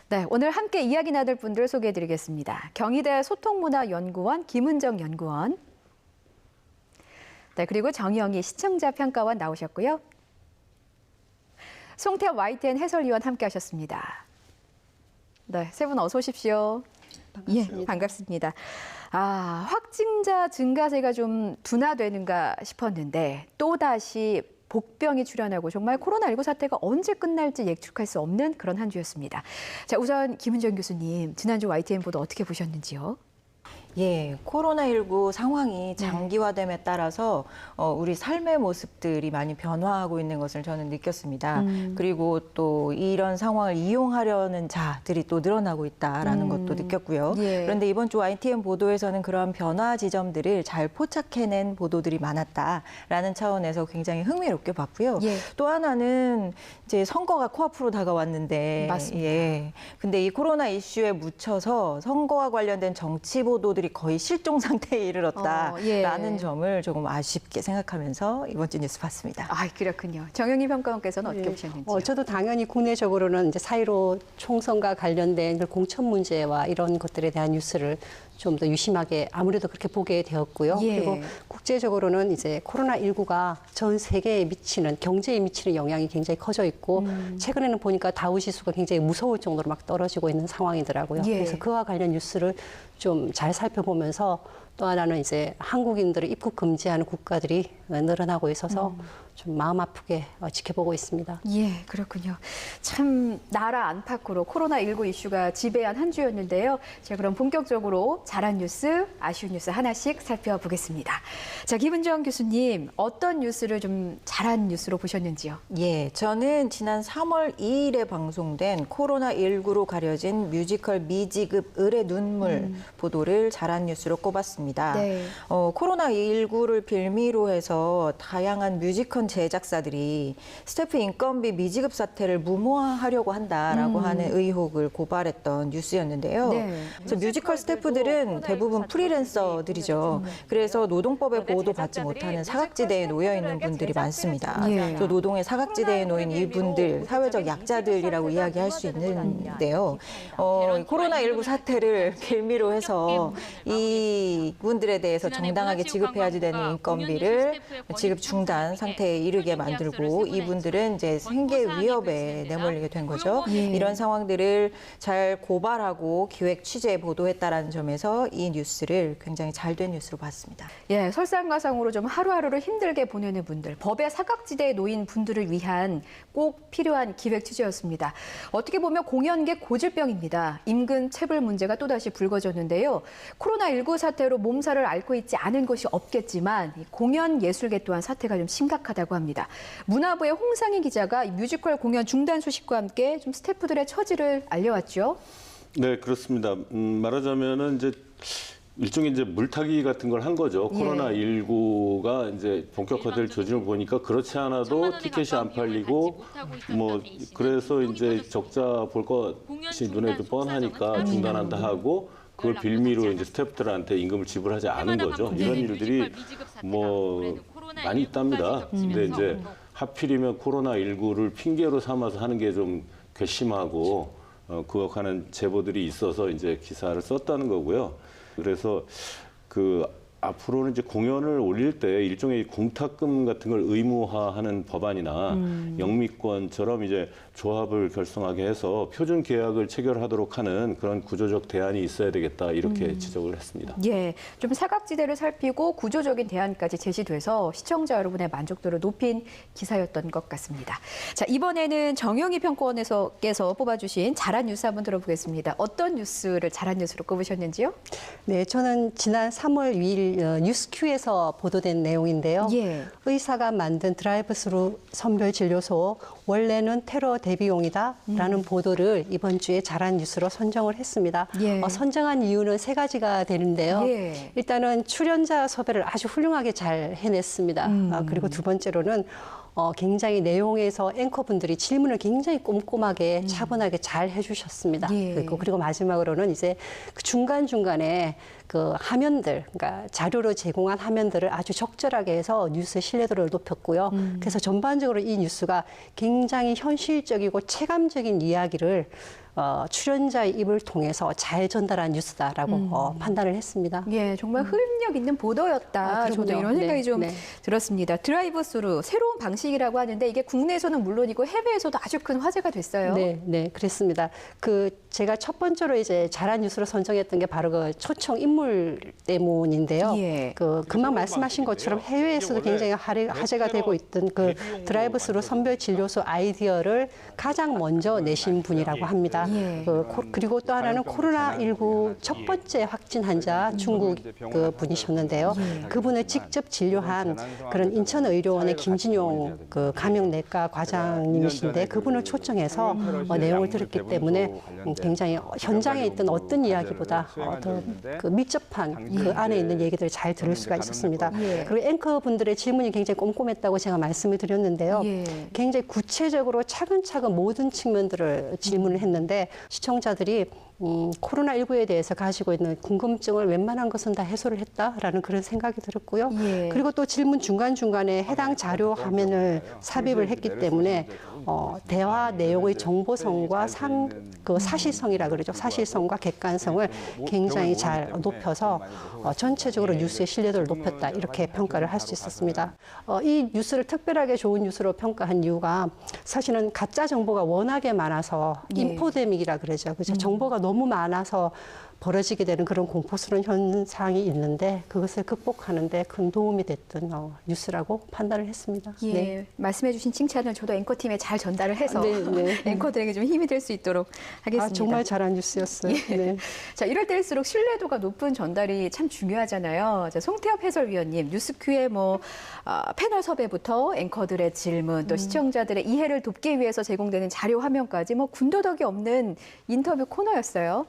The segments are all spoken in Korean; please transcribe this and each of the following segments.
네, 오늘 함께 이야기 나눌 분들 소개해드리겠습니다. 경희대 소통문화연구원 김은정 연구원. 네, 그리고 정영희 시청자 평가원 나오셨고요. 송태엽 YTN 해설위원 함께하셨습니다. 네, 세 분 어서 오십시오. 반갑습니다. 예, 반갑습니다. 확진자 증가세가 좀 둔화되는가 싶었는데 또다시 복병이 출현하고 정말 코로나19 사태가 언제 끝날지 예측할 수 없는 그런 한 주였습니다. 자, 우선 김은정 교수님, 지난주 YTN 보도 어떻게 보셨는지요? 예, 코로나19 상황이 장기화됨에 따라서 우리 삶의 모습들이 많이 변화하고 있는 것을 저는 느꼈습니다. 그리고 또 이런 상황을 이용하려는 자들이 또 늘어나고 있다라는 것도 느꼈고요. 예. 그런데 이번 주 YTN 보도에서는 그러한 변화 지점들을 잘 포착해낸 보도들이 많았다라는 차원에서 굉장히 흥미롭게 봤고요. 예. 또 하나는 이제 선거가 코앞으로 다가왔는데, 맞습니다. 예, 근데 이 코로나 이슈에 묻혀서 선거와 관련된 정치 보도들이 거의 실종 상태에 이르렀다라는 예. 점을 조금 아쉽게 생각하면서 이번 주 뉴스 봤습니다. 그렇군요. 정영희 평가원께서는 어떻게 예. 보셨는지요? 저도 당연히 국내적으로는 이제 4.15 총선과 관련된 그 공천 문제와 이런 것들에 대한 뉴스를 좀 더 유심하게 아무래도 그렇게 보게 되었고요. 예. 그리고 국제적으로는 이제 코로나19가 전 세계에 미치는 경제에 미치는 영향이 굉장히 커져 있고 최근에는 보니까 다우지수가 굉장히 무서울 정도로 막 떨어지고 있는 상황이더라고요. 예. 그래서 그와 관련 뉴스를 좀 잘 살펴보면서 또 하나는 이제 한국인들을 입국 금지하는 국가들이 늘어나고 있어서 좀 마음 아프게 지켜보고 있습니다. 예, 그렇군요. 참 나라 안팎으로 코로나19 이슈가 지배한 한 주였는데요. 자, 그럼 본격적으로 잘한 뉴스, 아쉬운 뉴스 하나씩 살펴보겠습니다. 자, 김은정 교수님, 어떤 뉴스를 좀 잘한 뉴스로 보셨는지요? 예, 저는 지난 3월 2일에 방송된 코로나19로 가려진 뮤지컬 미지급 을의 눈물 보도를 잘한 뉴스로 꼽았습니다. 네. 코로나19를 빌미로 해서 다양한 뮤지컬 제작사들이 스태프 인건비 미지급 사태를 무모하려고 한다라고 하는 의혹을 고발했던 뉴스였는데요. 네. 그래서 뮤지컬 스태프들은 대부분 프리랜서들이죠. 그래서 노동법의 보호도 받지 못하는 사각지대에 놓여 있는 분들이 많습니다. 예. 그래서 노동의 사각지대에 놓인 이분들, 사회적 약자들이라고 이야기할 수 있는데요. 코로나19 사태를 빌미로 해서 이분들에 대해서 정당하게 지급해야지 되는 인건비를 지급 중단 상태에 이르게 만들고 이분들은 이제 생계 위협에 내몰리게 된 거죠. 예. 이런 상황들을 잘 고발하고 기획 취재 보도했다라는 점에서 이 뉴스를 굉장히 잘된 뉴스로 봤습니다. 예, 설상가상으로 좀 하루하루를 힘들게 보내는 분들, 법의 사각지대에 놓인 분들을 위한 꼭 필요한 기획 취재였습니다. 어떻게 보면 공연계 고질병입니다. 임금 체불 문제가 또다시 불거졌는데요. 코로나19 사태로 몸살을 앓고 있지 않은 것이 없겠지만 이 공연 예술계 또한 사태가 좀 심각하다고 합니다. 문화부의 홍상희 기자가 이 뮤지컬 공연 중단 소식과 함께 좀 스태프들의 처지를 알려왔죠. 네, 그렇습니다. 말하자면은 이제 일종의 이제 물타기 같은 걸 한 거죠. 예. 코로나19가 이제 본격화될 조짐을 보니까 그렇지 않아도 티켓이 안 팔리고 뭐 그래서 이제 적자 볼 것이 눈에도 뻔하니까 중단한다 하고 그걸 빌미로 이제 스태프들한테 임금을 지불하지 않은 거죠. 이런 일들이 뭐 많이 있답니다. 근데 이제 하필이면 코로나19를 핑계로 삼아서 하는 게 좀 괘씸하고 그거 하는 제보들이 있어서 이제 기사를 썼다는 거고요. 그래서 앞으로는 이제 공연을 올릴 때 일종의 공탁금 같은 걸 의무화하는 법안이나 영미권처럼 이제 조합을 결성하게 해서 표준 계약을 체결하도록 하는 그런 구조적 대안이 있어야 되겠다 이렇게 지적을 했습니다. 예, 좀 사각지대를 살피고 구조적인 대안까지 제시돼서 시청자 여러분의 만족도를 높인 기사였던 것 같습니다. 자, 이번에는 정영희 평가원께서 뽑아주신 잘한 뉴스 한번 들어보겠습니다. 어떤 뉴스를 잘한 뉴스로 꼽으셨는지요? 네, 저는 지난 3월 2일 뉴스큐에서 보도된 내용인데요. 예. 의사가 만든 드라이브스루 선별진료소 원래는 테러 대비용이다라는 보도를 이번 주에 잘한 뉴스로 선정을 했습니다. 예. 선정한 이유는 세 가지가 되는데요. 예. 일단은 출연자 섭외를 아주 훌륭하게 잘 해냈습니다. 그리고 두 번째로는 굉장히 내용에서 앵커분들이 질문을 굉장히 꼼꼼하게 차분하게 잘 해주셨습니다. 예. 그리고 마지막으로는 이제 그 중간중간에 그 화면들, 그러니까 자료로 제공한 화면들을 아주 적절하게 해서 뉴스의 신뢰도를 높였고요. 그래서 전반적으로 이 뉴스가 굉장히 현실적이고 체감적인 이야기를 출연자의 입을 통해서 잘 전달한 뉴스다라고 판단을 했습니다. 예, 정말 흐름력 있는 보도였다. 저도 그럼요. 이런 생각이 네, 좀 네. 들었습니다. 드라이브 스루 새로운 방식이라고 하는데 이게 국내에서는 물론이고 해외에서도 아주 큰 화제가 됐어요. 네, 네, 그랬습니다. 제가 첫 번째로 이제 잘한 뉴스로 선정했던 게 바로 그 초청 인물 때문인데요. 예. 금방 말씀하신 것처럼 해외에서도 굉장히 화제가 되고 있던 그 드라이브 스루 선별 진료소 아이디어를 가장 먼저 내신 분이라고 합니다. 예. 그리고 또 하나는 코로나19 첫 번째 확진 환자 중국 그 분이셨는데요. 그분을 직접 진료한 그런 인천의료원의 김진용 그 감염내과 과장님이신데 그분을 초청해서 내용을 들었기 때문에 굉장히 현장에 있던 어떤 이야기보다 더 그 밀접한 그 안에 있는 얘기들을 잘 들을 수가 있었습니다. 그리고 앵커분들의 질문이 굉장히 꼼꼼했다고 제가 말씀을 드렸는데요. 굉장히 구체적으로 차근차근 모든 측면들을 질문을 했는데 시청자들이 코로나19에 대해서 가지고 있는 궁금증을 웬만한 것은 다 해소를 했다라는 그런 생각이 들었고요. 그리고 또 질문 중간중간에 해당 자료 화면을 삽입을 했기 때문에 대화 내용의 정보성과 그 사실성이라 그러죠. 사실성과 객관성을 굉장히 잘 높여서 전체적으로 뉴스의 신뢰도를 높였다 이렇게 평가를 할 수 있었습니다. 이 뉴스를 특별하게 좋은 뉴스로 평가한 이유가 사실은 가짜 정보가 워낙에 많아서 인포데믹이라 그러죠. 그죠? 정보가 너무 많아서 벌어지게 되는 그런 공포스러운 현상이 있는데 그것을 극복하는 데 큰 도움이 됐던 뉴스라고 판단을 했습니다. 예, 네. 말씀해 주신 칭찬을 저도 앵커팀에 잘 전달을 해서 네. 앵커들에게 좀 힘이 될 수 있도록 하겠습니다. 정말 잘한 뉴스였어요. 네. 자, 이럴 때일수록 신뢰도가 높은 전달이 참 중요하잖아요. 자, 송태엽 해설위원님, 뉴스큐의 패널 섭외부터 앵커들의 질문, 또 시청자들의 이해를 돕기 위해서 제공되는 자료 화면까지 군더더기 없는 인터뷰 코너였어요.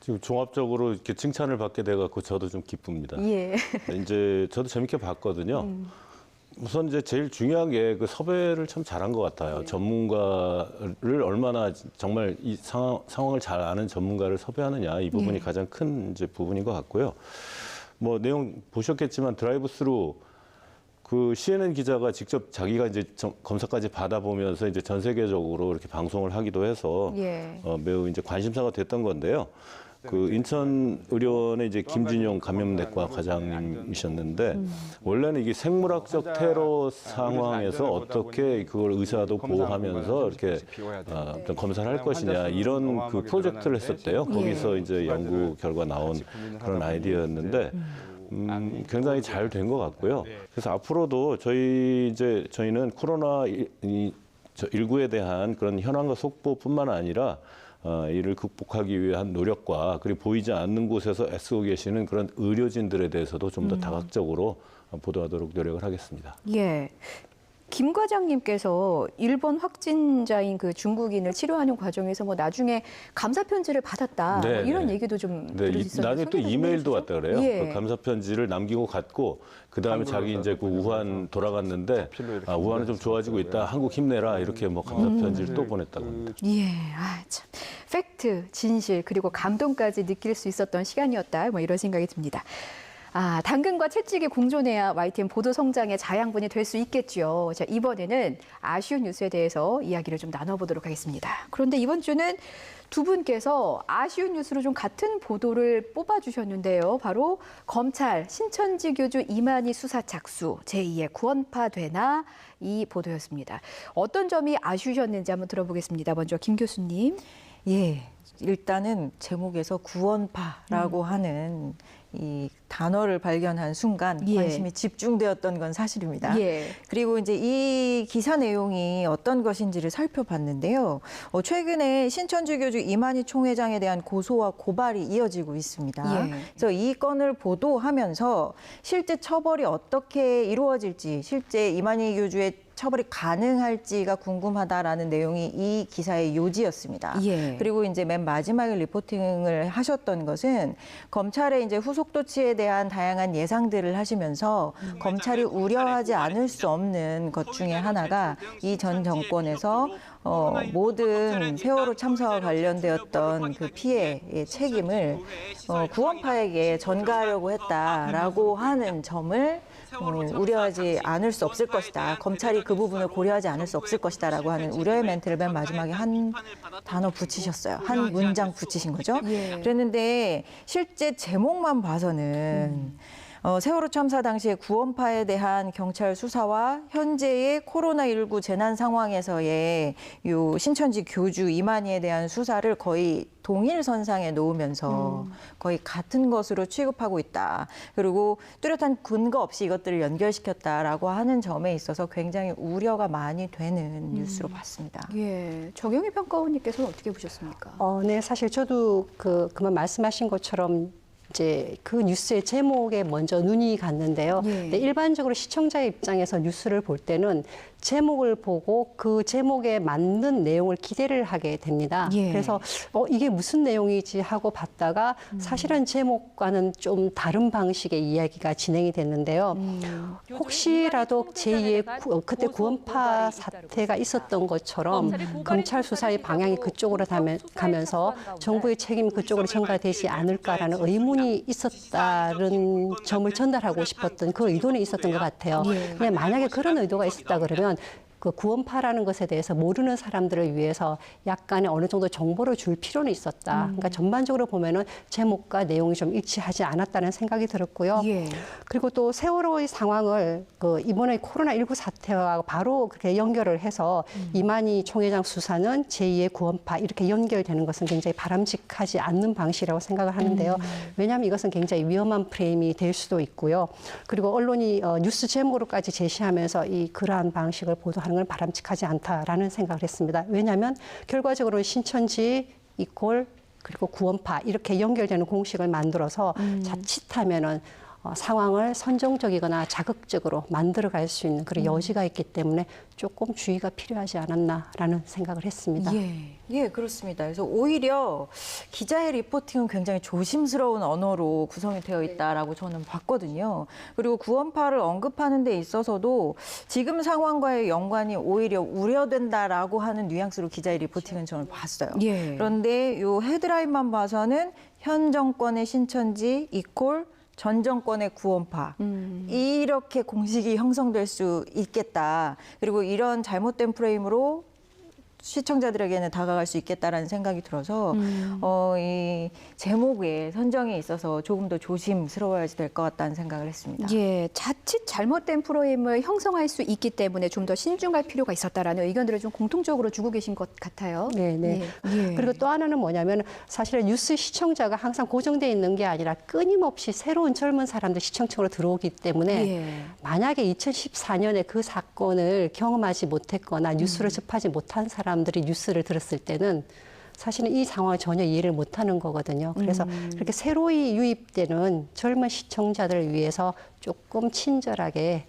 지금 종합적으로 이렇게 칭찬을 받게 돼갖고 저도 좀 기쁩니다. 예. 이제 저도 재밌게 봤거든요. 우선 이제 제일 중요한 게 그 섭외를 참 잘한 것 같아요. 전문가를 얼마나 정말 이 상황을 잘 아는 전문가를 섭외하느냐 이 부분이 가장 큰 이제 부분인 것 같고요. 내용 보셨겠지만 드라이브 스루 그 CNN 기자가 직접 자기가 이제 검사까지 받아보면서 이제 전 세계적으로 이렇게 방송을 하기도 해서 매우 이제 관심사가 됐던 건데요. 그 인천의료원의 이제 김진용 감염내과 과장님이셨는데 원래는 이게 생물학적 테러 상황에서 어떻게 그걸 의사도 보호하면서 이렇게 어떤 검사를 할 것이냐 이런 그 프로젝트를 했었대요. 거기서 이제 연구 결과 나온 그런 아이디어였는데 굉장히 잘 된 것 같고요. 그래서 앞으로도 저희는 코로나19에 대한 그런 현황과 속보뿐만 아니라 이를 극복하기 위한 노력과 그리고 보이지 않는 곳에서 애쓰고 계시는 그런 의료진들에 대해서도 좀 더 다각적으로 보도하도록 노력을 하겠습니다. 예. 김 과장님께서 일본 확진자인 그 중국인을 치료하는 과정에서 나중에 감사 편지를 받았다 이런 얘기도 좀 들을 수 있었는데 나중에 또 이메일도 왔다 그래요. 예. 그 감사 편지를 남기고 갔고 그 다음에 자기 이제 그 우한 돌아갔는데 우한은 좀 좋아지고 있다. 한국 힘내라 이렇게 감사 편지를 또 보냈다고 합니다. 예, 참 팩트, 진실 그리고 감동까지 느낄 수 있었던 시간이었다. 이런 생각이 듭니다. 당근과 채찍이 공존해야 YTN 보도 성장의 자양분이 될 수 있겠죠. 자, 이번에는 아쉬운 뉴스에 대해서 이야기를 좀 나눠보도록 하겠습니다. 그런데 이번 주는 두 분께서 아쉬운 뉴스로 좀 같은 보도를 뽑아주셨는데요. 바로 검찰 신천지 교주 이만희 수사 착수, 제2의 구원파 되나 이 보도였습니다. 어떤 점이 아쉬우셨는지 한번 들어보겠습니다. 먼저 김 교수님. 예, 일단은 제목에서 구원파라고 하는 이 단어를 발견한 순간 관심이 집중되었던 건 사실입니다. 그리고 이제 이 기사 내용이 어떤 것인지를 살펴봤는데요. 최근에 신천지 교주 이만희 총회장에 대한 고소와 고발이 이어지고 있습니다. 그래서 이 건을 보도하면서 실제 처벌이 어떻게 이루어질지, 실제 이만희 교주의 처벌이 가능할지가 궁금하다라는 내용이 이 기사의 요지였습니다. 그리고 이제 맨 마지막에 리포팅을 하셨던 것은 검찰의 이제 후속 조치에 대한 다양한 예상들을 하시면서 검찰이 우려하지 않을 수 없는 것 중에 하나가 이 전 정권에서 모든 세월호 참사와 관련되었던 그 피해의 책임을 구원파에게 전가하려고 했다라고 하는 점을 우려하지 않을 수 없을 것이다. 검찰이 그 부분을 고려하지 않을 수 없을 것이다라고 하는 우려의 멘트를 맨 마지막에 한 단어 붙이셨어요. 한 문장 붙이신 거죠. 그랬는데 실제 제목만 봐서는 세월호 참사 당시에 구원파에 대한 경찰 수사와 현재의 코로나19 재난 상황에서의 요 신천지 교주 이만희에 대한 수사를 거의 동일선상에 놓으면서 거의 같은 것으로 취급하고 있다. 그리고 뚜렷한 근거 없이 이것들을 연결시켰다라고 하는 점에 있어서 굉장히 우려가 많이 되는 뉴스로 봤습니다. 예, 정영희 평가원님께서는 어떻게 보셨습니까? 네, 사실 저도 그만 말씀하신 것처럼 이제 그 뉴스의 제목에 먼저 눈이 갔는데요. 예. 근데 일반적으로 시청자의 입장에서 뉴스를 볼 때는 제목을 보고 그 제목에 맞는 내용을 기대를 하게 됩니다. 예. 그래서 이게 무슨 내용이지 하고 봤다가 사실은 제목과는 좀 다른 방식의 이야기가 진행이 됐는데요. 혹시라도 제2의 그때 구원파 사태가 있었던 것처럼 검찰 수사의 방향이 그쪽으로 가면서 정부의 책임이 그쪽으로 전가되지 않을까라는 의문이 있었다는 점을 전달하고 싶었던 그 의도는 있었던 것 같아요. 근데 만약에 그런 의도가 있었다 그러면 그 구원파라는 것에 대해서 모르는 사람들을 위해서 약간의 어느 정도 정보를 줄 필요는 있었다. 그러니까 전반적으로 보면은 제목과 내용이 좀 일치하지 않았다는 생각이 들었고요. 예. 그리고 또 세월호의 상황을 이번에 코로나19 사태와 바로 그렇게 연결을 해서 이만희 총회장 수사는 제2의 구원파 이렇게 연결되는 것은 굉장히 바람직하지 않는 방식이라고 생각을 하는데요. 왜냐하면 이것은 굉장히 위험한 프레임이 될 수도 있고요. 그리고 언론이 뉴스 제목으로까지 제시하면서 이 그러한 방식을 보도하는 건 바람직하지 않다라는 생각을 했습니다. 왜냐하면 결과적으로는 신천지 이꼴 그리고 구원파 이렇게 연결되는 공식을 만들어서 자칫하면은 상황을 선정적이거나 자극적으로 만들어갈 수 있는 그런 여지가 있기 때문에 조금 주의가 필요하지 않았나라는 생각을 했습니다. 예, 그렇습니다. 그래서 오히려 기자의 리포팅은 굉장히 조심스러운 언어로 구성이 되어 있다라고 저는 봤거든요. 그리고 구원파를 언급하는 데 있어서도 지금 상황과의 연관이 오히려 우려된다라고 하는 뉘앙스로 기자의 리포팅은 저는 봤어요. 예. 그런데 요 헤드라인만 봐서는 현 정권의 신천지 이콜 전 정권의 구원파 이렇게 공식이 형성될 수 있겠다. 그리고 이런 잘못된 프레임으로 시청자들에게는 다가갈 수 있겠다라는 생각이 들어서 이 제목의 선정에 있어서 조금 더 조심스러워야지 될 것 같다는 생각을 했습니다. 예, 자칫 잘못된 프레임을 형성할 수 있기 때문에 좀 더 신중할 필요가 있었다라는 의견들을 좀 공통적으로 주고 계신 것 같아요. 네. 예. 그리고 또 하나는 뭐냐면 사실은 뉴스 시청자가 항상 고정돼 있는 게 아니라 끊임없이 새로운 젊은 사람들 시청층으로 들어오기 때문에 예. 만약에 2014년에 그 사건을 경험하지 못했거나 뉴스를 접하지 못한 사람들이 뉴스를 들었을 때는 사실은 이 상황을 전혀 이해를 못하는 거거든요. 그래서 그렇게 새로이 유입되는 젊은 시청자들을 위해서 조금 친절하게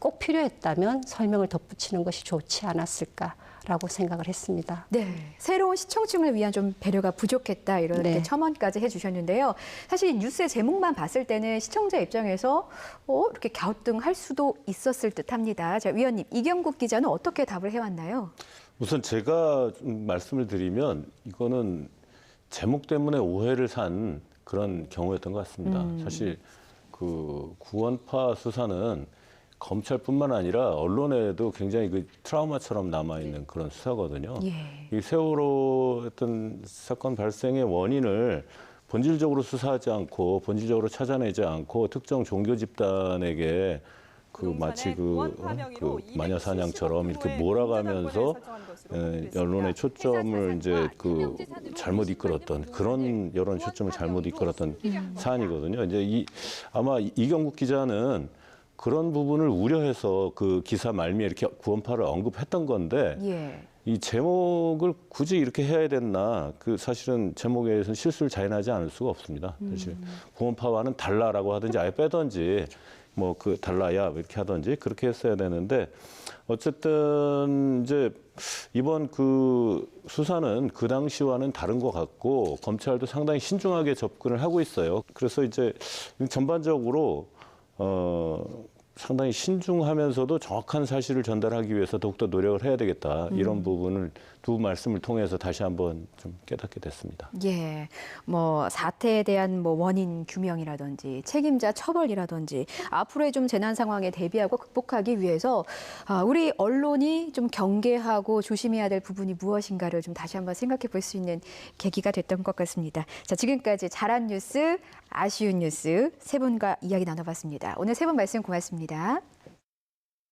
꼭 필요했다면 설명을 덧붙이는 것이 좋지 않았을까라고 생각을 했습니다. 네, 새로운 시청층을 위한 좀 배려가 부족했다 이렇게 네. 첨언까지 해주셨는데요. 사실 뉴스의 제목만 봤을 때는 시청자 입장에서 이렇게 갸우뚱할 수도 있었을 듯합니다. 자, 위원님 이경국 기자는 어떻게 답을 해왔나요? 우선 제가 말씀을 드리면 이거는 제목 때문에 오해를 산 그런 경우였던 것 같습니다. 사실 그 구원파 수사는 검찰뿐만 아니라 언론에도 굉장히 그 트라우마처럼 남아있는 그런 수사거든요. 예. 이 세월호 어떤 사건 발생의 원인을 본질적으로 수사하지 않고 본질적으로 찾아내지 않고 특정 종교 집단에게 마치 마녀 사냥처럼 이렇게 몰아가면서 언론의 초점을 이제 잘못 이끌었던 그런 여론 초점을 잘못 이끌었던 사안이거든요. 이제 아마 이경국 기자는 그런 부분을 우려해서 그 기사 말미에 이렇게 구원파를 언급했던 건데 예. 이 제목을 굳이 이렇게 해야 됐나? 사실은 제목에 대해서는 실수를 자인하지 않을 수가 없습니다. 사실 구원파와는 달라라고 하든지 아예 빼든지. 달라야 이렇게 하든지 그렇게 했어야 되는데 어쨌든 이제 이번 그 수사는 그 당시와는 다른 것 같고 검찰도 상당히 신중하게 접근을 하고 있어요. 그래서 이제 전반적으로 상당히 신중하면서도 정확한 사실을 전달하기 위해서 더욱더 노력을 해야 되겠다. 이런 부분을 두 말씀을 통해서 다시 한번 좀 깨닫게 됐습니다. 예, 뭐 사태에 대한 뭐 원인 규명이라든지 책임자 처벌이라든지 앞으로의 좀 재난 상황에 대비하고 극복하기 위해서 우리 언론이 좀 경계하고 조심해야 될 부분이 무엇인가를 좀 다시 한번 생각해 볼 수 있는 계기가 됐던 것 같습니다. 자, 지금까지 잘한 뉴스, 아쉬운 뉴스 세 분과 이야기 나눠봤습니다. 오늘 세 분 말씀 고맙습니다.